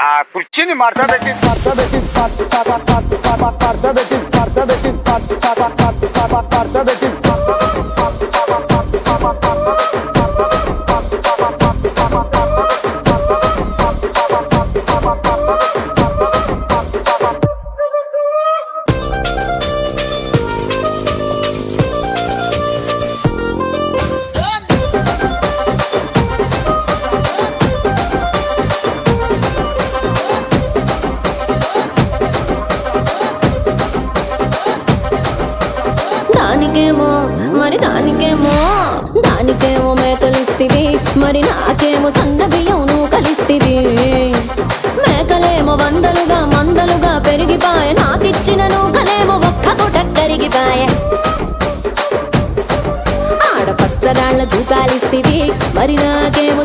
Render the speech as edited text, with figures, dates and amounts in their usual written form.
ఆ కుర్చీని మార్చబెట్టి దానికేమో మేకలిస్తివి, మరి నాకేమో సన్న బియ్యం నువ్వు కలిస్తివి. మేకలేమో వందలుగా మందలుగా పెరిగిపాయ, నాకిచ్చిన నూకలేమో ఒక్క పూట కరిగిపాయ. ఆడపచ్చరాళ్ళ తూకాలిస్తివి, మరి నాకేమో